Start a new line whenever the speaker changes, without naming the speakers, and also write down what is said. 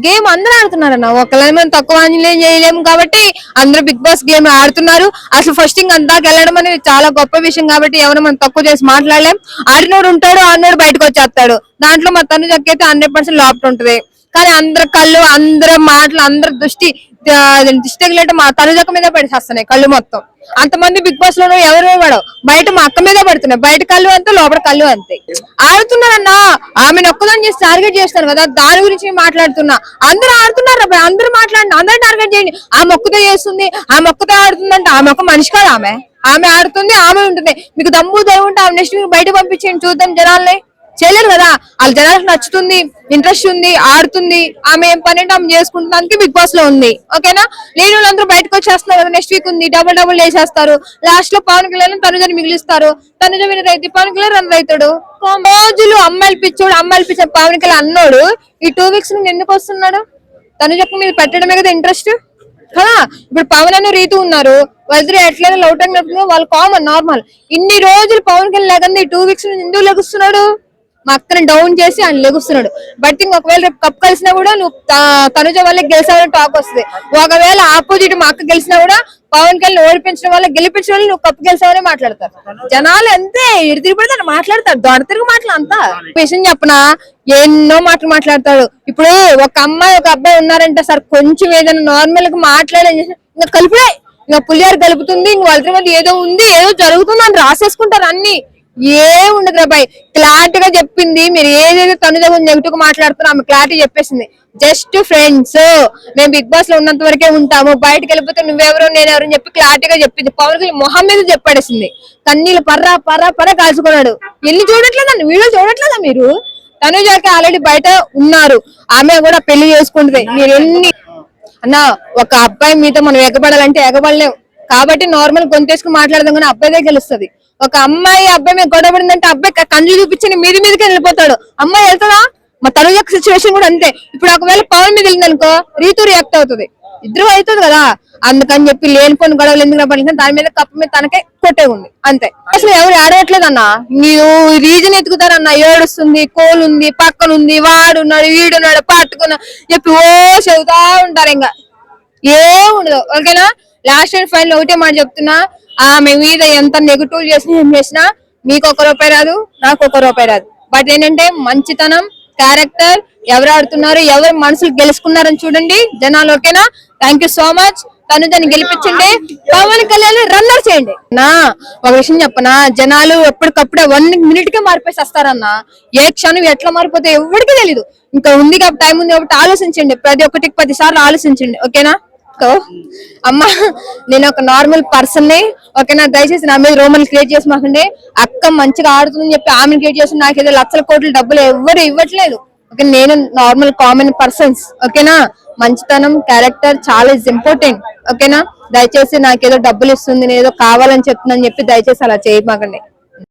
Game అందరూ ఆడుతున్నారన్న, ఒకళ్ళని మనం తక్కువ అంచనా చేయలేము కాబట్టి అందరూ బిగ్ బాస్ గేమ్ ఆడుతున్నారు. అసలు ఫస్ట్ అందాక వెళ్ళడం అనేది చాలా గొప్ప విషయం కాబట్టి ఎవరు మనం తక్కువ చేసి మాట్లాడలేం. ఆడినోడు ఉంటాడు, ఆడినోడు బయటకు వచ్చేస్తాడు. దాంట్లో మా తనుజకి 100% లోపట ఉంటది. కానీ అందరి కళ్ళు, అందరి మాటలు, అందరి దృష్టి తగిలేట మా తనుజక్క మీద పడిచేస్తున్నాయి కళ్ళు మొత్తం. అంతమంది బిగ్ బాస్ లోనూ ఎవరు పడవు, బయట మా అక్క మీద పడుతున్నాయి. బయట కళ్ళు అంతే, లోపల కళ్ళు అంతే. ఆడుతున్నారన్నా, ఆమెను ఒక్కదాన్ని చేసి టార్గెట్ చేస్తారు కదా, దాని గురించి మాట్లాడుతున్నా. అందరూ ఆడుతున్నారు, అందరూ మాట్లాడిన, అందరూ టార్గెట్ చేయండి. ఆ మొక్కతో చేస్తుంది, ఆ మొక్కతో ఆడుతుందంటే ఆ మొక్క మనిషి కాదు. ఆమె ఆడుతుంది, ఆమె ఉంటుంది. మీకు దమ్ము ఉంటే ఆమె నెక్స్ట్ వీక్ బయట పంపించండి, చూద్దాం. జనాల్ని చేయలేరు కదా, వాళ్ళ జనాలకు నచ్చుతుంది, ఇంట్రెస్ట్ ఉంది, ఆడుతుంది. ఆమె ఏం పని అంటే ఆమె చేసుకుంటానికి బిగ్ బాస్ లో ఉంది. ఓకేనా, లేని వాళ్ళందరూ బయటకు వచ్చేస్తున్నారు కదా, నెక్స్ట్ వీక్ ఉంది, డబుల్ వేసేస్తారు. లాస్ట్ లో పవన్ కళ్యాణ్ తనుజని మిగిలిస్తారు. తనుజ వినర్ అయితే పవన్ కళ్యాణ్ రన్ అవుతాడు. రోజులు అమ్మాయిలు పిచ్చోడు పవన్ కళ్యాణ్ అన్నోడు ఈ 2 weeks నుండి ఎందుకు వస్తున్నాడు? తనుజకు మీద పెట్టడమే కదా ఇంట్రెస్ట్ కదా. ఇప్పుడు పవన్ అనే రీతి ఉన్నారు, వాళ్ళిద్దరు ఎట్లయినా లవ్ టైం నడుపుతున్నారు, వాళ్ళు కామన్ నార్మల్. ఇన్ని రోజులు పవన్ కళ్యాణ్ లేకుండా ఈ 2 weeks నుండి ఎందుకు లెగుస్తున్నాడు? మా అక్కని డౌన్ చేసి ఆయన లెగుస్తున్నాడు. బట్ ఒకవేళ రేపు కప్ కలిసినా కూడా నువ్వు తనుజ వల్లకి గెలిచావని టాక్ వస్తుంది. ఒకవేళ ఆపోజిట్ మా అక్క గెలిచినా కూడా పవన్ కళ్యాణ్ ఓడిపించడం వల్ల, గెలిపించడం వల్ల నువ్వు కప్పు గెలిచావని మాట్లాడతారు జనాలు. అంతే, ఇటు తిరిగి మాట్లాడతారు, దొడ తిరుగు మాటలు అంతా. విషయం చెప్పనా, ఎన్నో మాటలు మాట్లాడతాడు. ఇప్పుడు ఒక అమ్మాయి ఒక అబ్బాయి ఉన్నారంటే సార్, కొంచెం ఏదైనా నార్మల్ గా మాట్లాడని ఇంకా కలిపే, ఇంకా పులిహార కలుపుతుంది, ఇంక వాళ్ళ మధ్య ఏదో ఉంది, ఏదో జరుగుతుంది అని రాసేసుకుంటారు. అన్ని ఏం ఉండదు అబ్బాయి, క్లారిటీ గా చెప్పింది. మీరు ఏదైతే తను దగ్గర నెగిటివ్ గా మాట్లాడుతున్నా ఆమె క్లారిటీ చెప్పేసింది. జస్ట్ ఫ్రెండ్స్, మేము బిగ్ బాస్ లో ఉన్నంత వరకే ఉంటాము, బయటకు వెళ్ళిపోతే నువ్వెవరో నేనెవరని చెప్పి క్లారిటీగా చెప్పింది. పవన్ కళ్యాణ్ మొహం మీద చెప్పాడేసింది. కన్నీళ్ళు పర్రా కాల్చుకున్నాడు. ఎన్ని చూడట్లేదా, వీడియో చూడట్లేదా మీరు? తనుజకి ఆల్రెడీ బయట ఉన్నారు, ఆమె కూడా పెళ్లి చేసుకుంటుంది. మీరు ఎన్ని అన్నా, ఒక అబ్బాయి మీద మనం ఎగబడాలంటే ఎగబడలేం కాబట్టి నార్మల్ గొంతేసుకుని మాట్లాడదాం, కానీ అబ్బాయిదే గెలుస్తుంది. ఒక అమ్మాయి అబ్బాయి మీద గొడవ పడిందంటే అబ్బాయి కళ్ళు చూపించి మీదకి వెళ్ళిపోతాడు. అమ్మాయి వెళ్తుందా? మా తనుజ సిచ్యువేషన్ కూడా అంతే. ఇప్పుడు ఒకవేళ పవన్ మీద వెళ్ళింది అనుకో, రీతు రియాక్ట్ అవుతుంది, ఇద్దరు అవుతుంది కదా. అందుకని చెప్పి లేనిపోయిన గొడవలు ఎందుకు పడింది, దాని మీద కప్పు మీద తనకే కొట్టే ఉంది అంతే. అసలు ఎవరు ఆడవట్లేదు అన్న, మీరు రీజన్ ఎత్తుకుతారన్న. ఏడుస్తుంది, కోలుంది, పక్కనుంది, వాడున్నాడు, వీడున్నాడు, పట్టుకున్నా చెప్పి ఓ చెబుతా ఉంటారు. ఇంకా ఏం ఉండదు. ఓకేనా, లాస్ట్ అండ్ ఫైనల్ ఒకటే మాట చెప్తున్నా, ఆమె మీద ఎంత నెగిటివ్ చేసినా ఏం చేసినా మీకు ₹1 రాదు, నాకు ₹1 రాదు. బట్ ఏంటంటే మంచితనం, క్యారెక్టర్, ఎవరు ఆడుతున్నారు, ఎవరు మనసులు గెలుచుకున్నారని చూడండి జనాలు. ఓకేనా, థ్యాంక్ యూ సో మచ్. తనుజని గెలిపించండి, పవన్ కళ్యాణ్ రన్నర్ చేయండి. నా ఒక విషయం చెప్పనా, జనాలు ఎప్పటికప్పుడే 1 minute కే మారిపోయి వస్తారన్న. ఏ క్షణం ఎట్లా మారిపోతే ఎవరికి తెలీదు. ఇంకా ఉంది కాబట్టి, టైం ఉంది కాబట్టి ఆలోచించండి, ప్రతి ఒక్కటికి 10 సార్లు ఆలోచించండి. ఓకేనా అమ్మా, నేను ఒక నార్మల్ పర్సన్ ని. ఓకేనా, దయచేసి నా మీద రోమన్ క్రియేట్ చేసి మాకండి. అక్క మంచిగా ఆడుతుందని చెప్పి ఆమెను క్రియేట్ చేసి నాకు ఏదో లక్షల కోట్ల డబ్బులు ఎవరు ఇవ్వట్లేదు. ఓకే, నేను నార్మల్ కామన్ పర్సన్స్. ఓకేనా, మంచితనం, క్యారెక్టర్ చాలా ఇంపార్టెంట్. ఓకేనా, దయచేసి నాకేదో డబ్బులు ఇస్తుంది, నేను ఏదో కావాలని చెప్తుందని చెప్పి దయచేసి అలా చేయమాకండి.